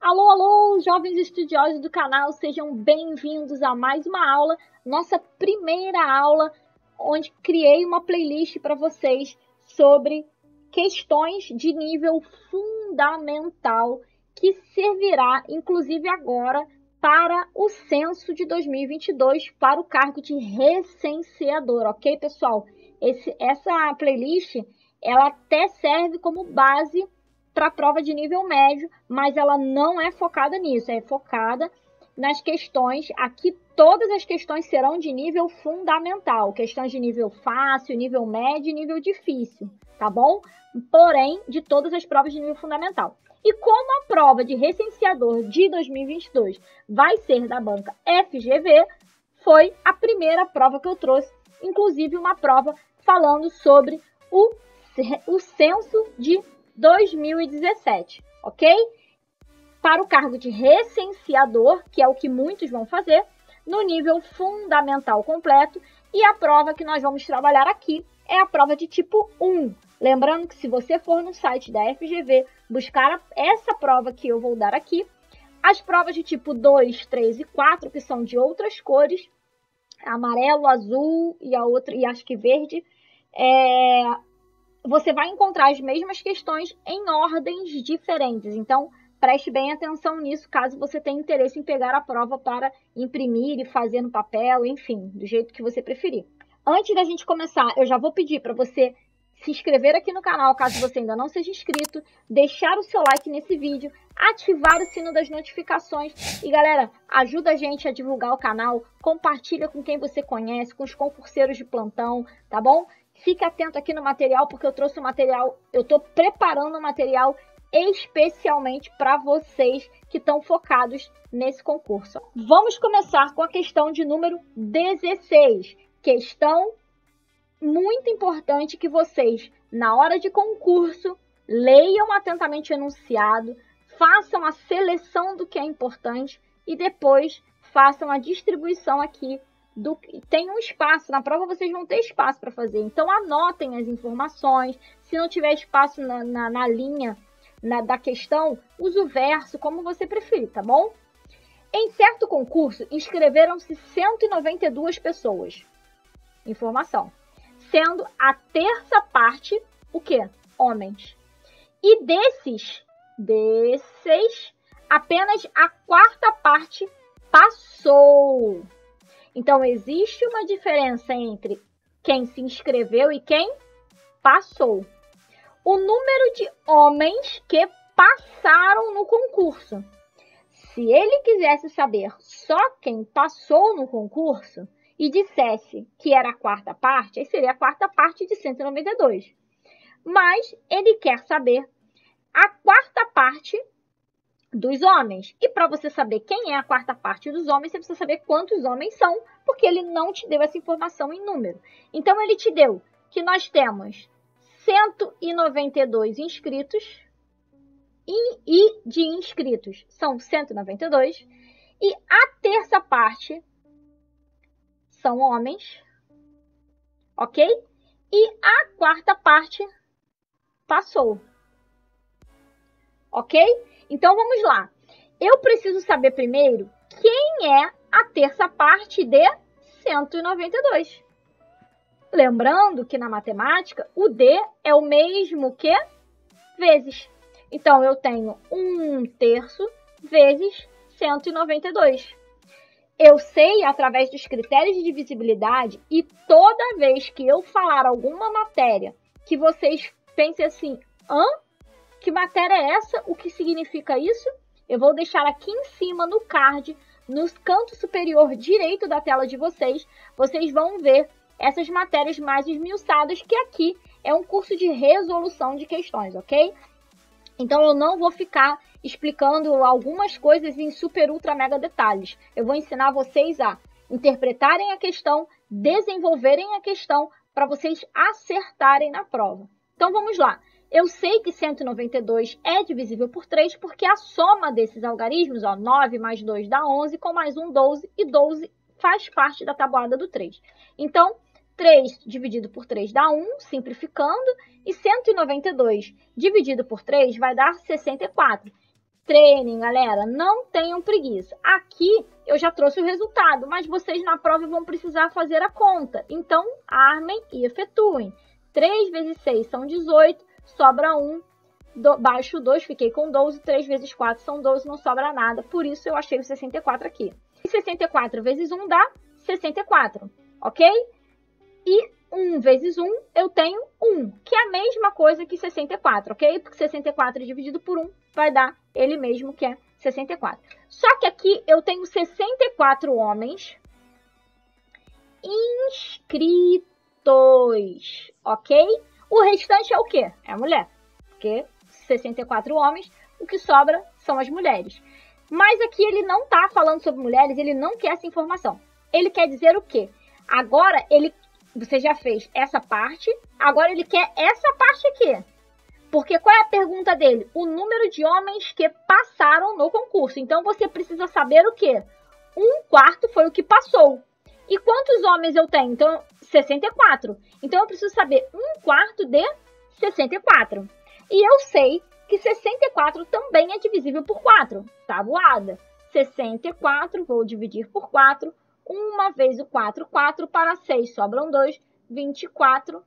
Alô, alô, jovens estudiosos do canal, sejam bem-vindos a mais uma aula, nossa primeira aula, onde criei uma playlist para vocês sobre questões de nível fundamental, que servirá, inclusive agora, para o censo de 2022, para o cargo de recenseador, ok, pessoal? Essa playlist, ela até serve como base para a prova de nível médio, mas ela não é focada nisso, é focada nas questões, aqui todas as questões serão de nível fundamental, questões de nível fácil, nível médio e nível difícil, tá bom? Porém, de todas as provas de nível fundamental. E como a prova de recenseador de 2022 vai ser da banca FGV, foi a primeira prova que eu trouxe, inclusive uma prova falando sobre o censo de 2017, ok? Para o cargo de recenseador, que é o que muitos vão fazer, no nível fundamental completo, e a prova que nós vamos trabalhar aqui é a prova de tipo 1. Lembrando que se você for no site da FGV, buscar essa prova que eu vou dar aqui, as provas de tipo 2, 3 e 4, que são de outras cores, amarelo, azul e a outra, e acho que verde, você vai encontrar as mesmas questões em ordens diferentes. Então, preste bem atenção nisso, caso você tenha interesse em pegar a prova para imprimir e fazer no papel, enfim, do jeito que você preferir. Antes da gente começar, eu já vou pedir para você se inscrever aqui no canal, caso você ainda não seja inscrito, deixar o seu like nesse vídeo, ativar o sino das notificações e, galera, ajuda a gente a divulgar o canal, compartilha com quem você conhece, com os concurseiros de plantão, tá bom? Fique atento aqui no material, porque eu trouxe o material, eu estou preparando o material especialmente para vocês que estão focados nesse concurso. Vamos começar com a questão de número 16. Questão muito importante que vocês, na hora de concurso, leiam atentamente o enunciado, façam a seleção do que é importante e depois façam a distribuição aqui. Tem um espaço, na prova vocês vão ter espaço para fazer, então anotem as informações. Se não tiver espaço na linha da questão, use o verso, como você preferir, tá bom? Em certo concurso, inscreveram-se 192 pessoas. Informação. Sendo a terça parte, o quê? Homens. E desses, apenas a quarta parte passou. Então, existe uma diferença entre quem se inscreveu e quem passou. O número de homens que passaram no concurso. Se ele quisesse saber só quem passou no concurso e dissesse que era a quarta parte, aí seria a quarta parte de 192. Mas ele quer saber a quarta parte dos homens. E para você saber quem é a quarta parte dos homens, você precisa saber quantos homens são, porque ele não te deu essa informação em número. Então, ele te deu que nós temos 192 inscritos e de inscritos são 192 e a terça parte são homens, ok? E a quarta parte passou, ok? Então, vamos lá. Eu preciso saber primeiro quem é a terça parte de 192. Lembrando que na matemática, o D é o mesmo que vezes. Então, eu tenho 1/3 vezes 192. Eu sei, através dos critérios de divisibilidade, e toda vez que eu falar alguma matéria que vocês pensem assim, que matéria é essa? O que significa isso? Eu vou deixar aqui em cima no card, no canto superior direito da tela de vocês, vocês vão ver essas matérias mais esmiuçadas, que aqui é um curso de resolução de questões, ok? Então, eu não vou ficar explicando algumas coisas em super, ultra, mega detalhes. Eu vou ensinar vocês a interpretarem a questão, desenvolverem a questão, para vocês acertarem na prova. Então, vamos lá. Eu sei que 192 é divisível por 3, porque a soma desses algarismos, 9 mais 2 dá 11, com mais 1, 12, e 12 faz parte da tabuada do 3. Então, 3 dividido por 3 dá 1, simplificando, e 192 dividido por 3 vai dar 64. Treinem, galera, não tenham preguiça. Aqui eu já trouxe o resultado, mas vocês na prova vão precisar fazer a conta. Então, armem e efetuem. 3 vezes 6 são 18, sobra 1. Baixo 2, fiquei com 12. 3 vezes 4 são 12, não sobra nada. Por isso eu achei o 64 aqui. E 64 vezes 1 dá 64, ok? E 1 vezes 1 eu tenho 1, que é a mesma coisa que 64, ok? Porque 64 dividido por 1 vai dar ele mesmo, que é 64. Só que aqui eu tenho 64 homens inscritos, ok? O restante é o quê? É a mulher, porque 64 homens, o que sobra são as mulheres. Mas aqui ele não está falando sobre mulheres, ele não quer essa informação. Ele quer dizer o quê? Agora, você já fez essa parte, agora ele quer essa parte aqui. Porque qual é a pergunta dele? O número de homens que passaram no concurso. Então, você precisa saber o quê? 1/4 foi o que passou. E quantos homens eu tenho? Então, 64. Então, eu preciso saber 1/4 de 64. E eu sei que 64 também é divisível por 4. Tabuada. 64, vou dividir por 4. 1 vezes o 4, 4 para 6, sobram 2. 24.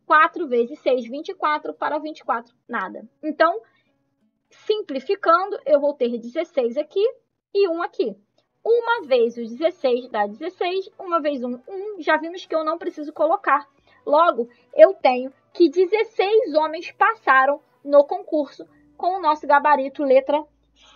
4 vezes 6, 24, para 24, nada. Então, simplificando, eu vou ter 16 aqui e 1 aqui. 1 vezes o 16 dá 16, 1 vezes 1, 1. Já vimos que eu não preciso colocar. Logo, eu tenho que 16 homens passaram no concurso com o nosso gabarito letra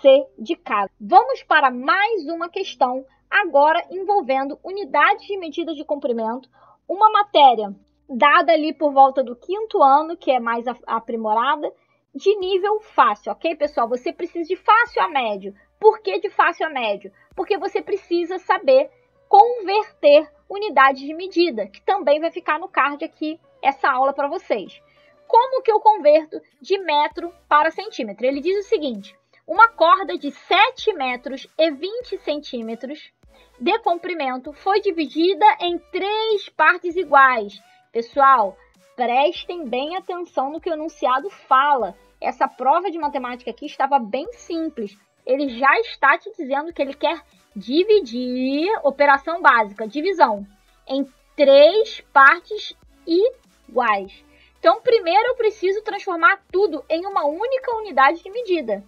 C de casa. Vamos para mais uma questão, agora envolvendo unidades de medida de comprimento, uma matéria dada ali por volta do 5º ano, que é mais aprimorada, de nível fácil, ok, pessoal? Você precisa de fácil a médio. Por que de fácil a médio? Porque você precisa saber converter unidades de medida, que também vai ficar no card aqui, essa aula para vocês. Como que eu converto de metro para centímetro? Ele diz o seguinte: uma corda de 7 metros e 20 centímetros de comprimento foi dividida em 3 partes iguais. Pessoal, prestem bem atenção no que o enunciado fala. Essa prova de matemática aqui estava bem simples. Ele já está te dizendo que ele quer dividir, operação básica, divisão, em 3 partes iguais. Então, primeiro eu preciso transformar tudo em uma única unidade de medida.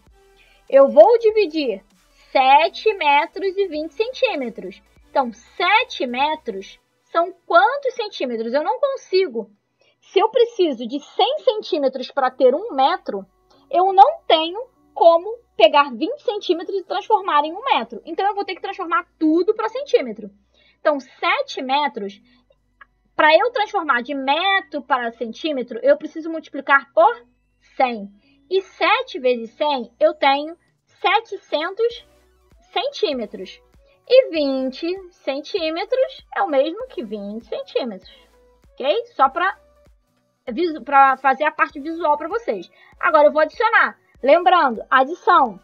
Eu vou dividir 7 metros e 20 centímetros. Então, 7 metros são quantos centímetros? Eu não consigo. Se eu preciso de 100 centímetros para ter 1 metro, eu não tenho como pegar 20 centímetros e transformar em 1 metro. Então, eu vou ter que transformar tudo para centímetro. Então, 7 metros, para eu transformar de metro para centímetro, eu preciso multiplicar por 100. E 7 vezes 100, eu tenho 700 centímetros. E 20 centímetros é o mesmo que 20 centímetros. Ok? Só para fazer a parte visual para vocês. Agora eu vou adicionar. Lembrando, adição.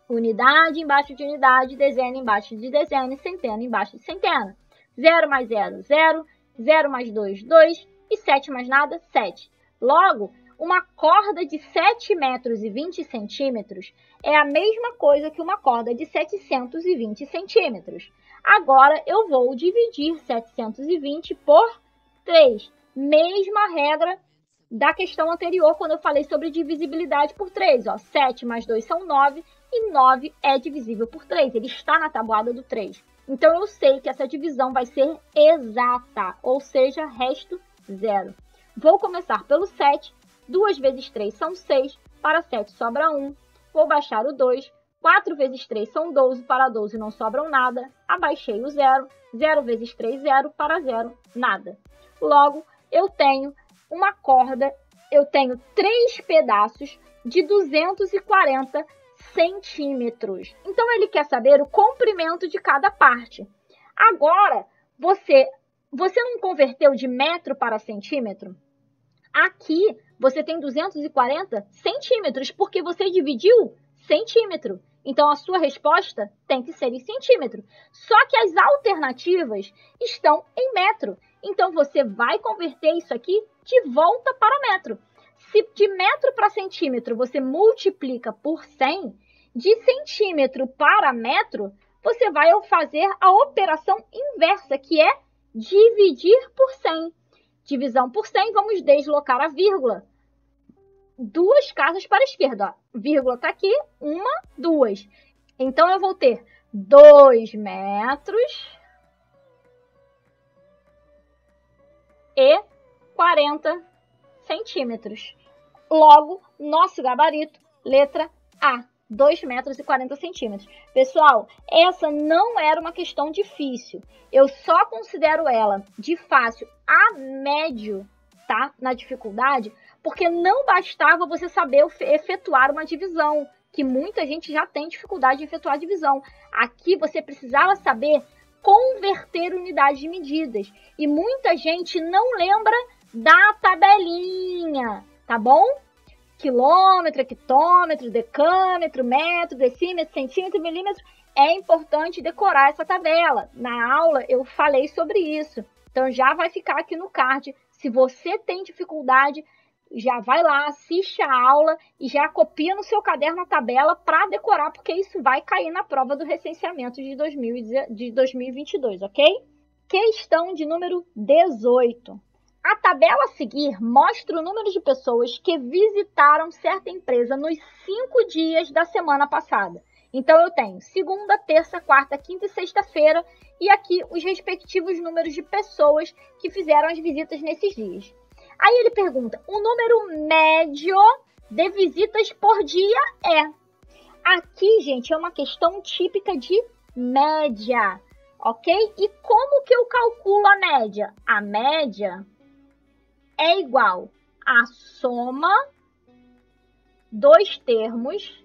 Unidade embaixo de unidade, dezena embaixo de dezena e centena embaixo de centena. 0 mais 0, 0. 0 mais 2, 2. E 7 mais nada, 7. Logo, uma corda de 7 metros e 20 centímetros é a mesma coisa que uma corda de 720 centímetros. Agora, eu vou dividir 720 por 3. Mesma regra da questão anterior, quando eu falei sobre divisibilidade por 3. Ó, 7 mais 2 são 9 e 9 é divisível por 3. Ele está na tabuada do 3. Então, eu sei que essa divisão vai ser exata, ou seja, resto 0. Vou começar pelo 7. 2 vezes 3 são 6, para 7 sobra 1. Vou baixar o 2. 4 vezes 3 são 12, para 12 não sobram nada. Abaixei o 0. 0 vezes 3, 0, para 0, nada. Logo, eu tenho uma corda, eu tenho 3 pedaços de 240 centímetros. Então, ele quer saber o comprimento de cada parte. Agora, você não converteu de metro para centímetro? Aqui, você tem 240 centímetros, porque você dividiu centímetro. Então, a sua resposta tem que ser em centímetro. Só que as alternativas estão em metro. Então, você vai converter isso aqui de volta para metro. Se de metro para centímetro você multiplica por 100, De centímetro para metro, você vai fazer a operação inversa, que é dividir por 100. Divisão por 100, vamos deslocar a vírgula 2 casas para a esquerda. Ó. Vírgula está aqui, 1, 2. Então, eu vou ter 2 metros e 40 centímetros. Logo, nosso gabarito, letra A, 2 metros e 40 centímetros. Pessoal, essa não era uma questão difícil. Eu só considero ela de fácil a médio, tá? Na dificuldade, porque não bastava você saber efetuar uma divisão, que muita gente já tem dificuldade de efetuar a divisão. Aqui você precisava saber converter unidades de medidas. E muita gente não lembra da tabelinha, tá bom? Quilômetro, hectômetro, decâmetro, metro, decímetro, centímetro, milímetro. É importante decorar essa tabela. Na aula eu falei sobre isso. Então já vai ficar aqui no card. Se você tem dificuldade, já vai lá, assiste a aula e já copia no seu caderno a tabela para decorar, porque isso vai cair na prova do recenseamento de 2022, ok? Questão de número 18. A tabela a seguir mostra o número de pessoas que visitaram certa empresa nos 5 dias da semana passada. Então, eu tenho segunda, terça, quarta, quinta e sexta-feira e aqui os respectivos números de pessoas que fizeram as visitas nesses dias. Aí ele pergunta, o número médio de visitas por dia é? Aqui, gente, é uma questão típica de média, ok? E como que eu calculo a média? A média é igual à soma dos termos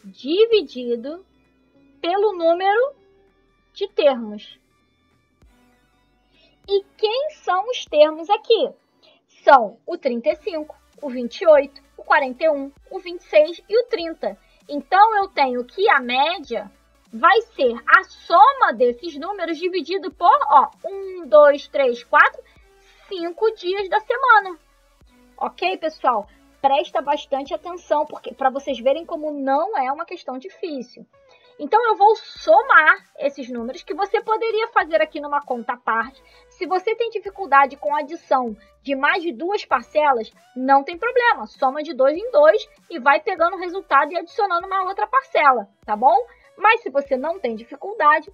dividido pelo número de termos. E quem são os termos aqui? São o 35, o 28, o 41, o 26 e o 30. Então, eu tenho que a média vai ser a soma desses números dividido por 1, 2, 3, 4, 5 dias da semana. Ok, pessoal? Presta bastante atenção, porque para vocês verem como não é uma questão difícil. Então, eu vou somar esses números que você poderia fazer aqui numa conta à parte. Se você tem dificuldade com a adição de mais de 2 parcelas, não tem problema. Soma de 2 em 2 e vai pegando o resultado e adicionando uma outra parcela, tá bom? Mas se você não tem dificuldade,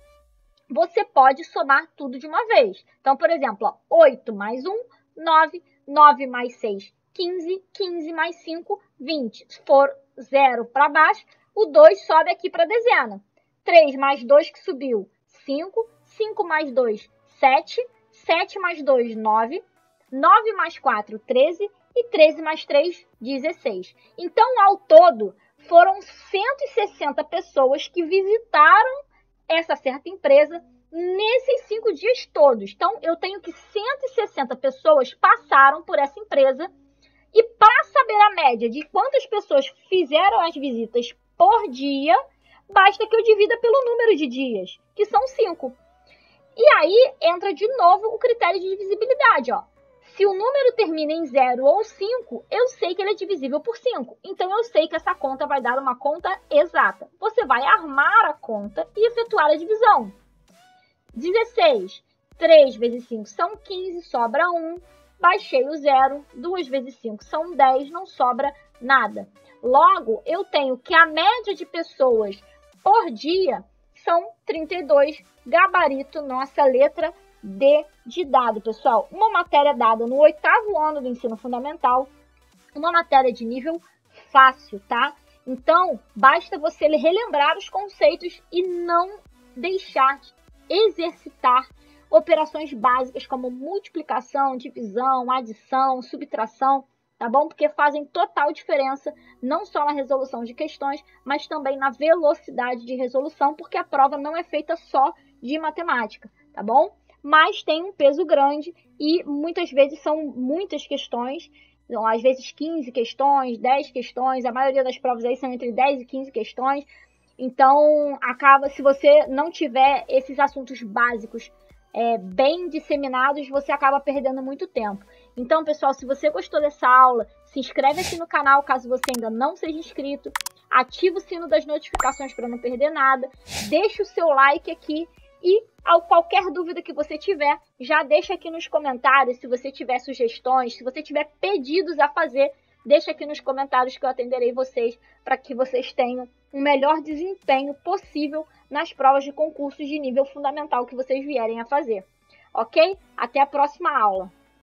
você pode somar tudo de uma vez. Então, por exemplo, 8 mais 1, 9, 9 mais 6, 15, 15 mais 5, 20. Se for 0 para baixo, o 2 sobe aqui para a dezena. 3 mais 2 que subiu, 5. 5 mais 2, 7. 7 mais 2, 9. 9 mais 4, 13. E 13 mais 3, 16. Então, ao todo, foram 160 pessoas que visitaram essa certa empresa nesses 5 dias todos. Então, eu tenho que 160 pessoas passaram por essa empresa. E para saber a média de quantas pessoas fizeram as visitas por dia, basta que eu divida pelo número de dias, que são 5. E aí entra de novo o critério de divisibilidade. Se o número termina em 0 ou 5, eu sei que ele é divisível por 5. Então, eu sei que essa conta vai dar uma conta exata. Você vai armar a conta e efetuar a divisão. 16. 3 vezes 5 são 15, sobra 1. Baixei o 0. 2 vezes 5 são 10, não sobra nada. Logo, eu tenho que a média de pessoas por dia são 32, gabarito, nossa letra D de dado, pessoal. Uma matéria dada no 8º ano do ensino fundamental, uma matéria de nível fácil, tá? Então, basta você relembrar os conceitos e não deixar de exercitar operações básicas como multiplicação, divisão, adição, subtração, tá bom? Porque fazem total diferença, não só na resolução de questões, mas também na velocidade de resolução, porque a prova não é feita só de matemática, tá bom? Mas tem um peso grande e muitas vezes são muitas questões, então, às vezes 15 questões, 10 questões, a maioria das provas aí são entre 10 e 15 questões, então acaba, se você não tiver esses assuntos básicos bem disseminados, você acaba perdendo muito tempo. Então, pessoal, se você gostou dessa aula, se inscreve aqui no canal caso você ainda não seja inscrito, ativa o sino das notificações para não perder nada, deixa o seu like aqui e qualquer dúvida que você tiver, já deixa aqui nos comentários. Se você tiver sugestões, se você tiver pedidos a fazer, deixa aqui nos comentários que eu atenderei vocês para que vocês tenham o melhor desempenho possível nas provas de concursos de nível fundamental que vocês vierem a fazer. Ok? Até a próxima aula!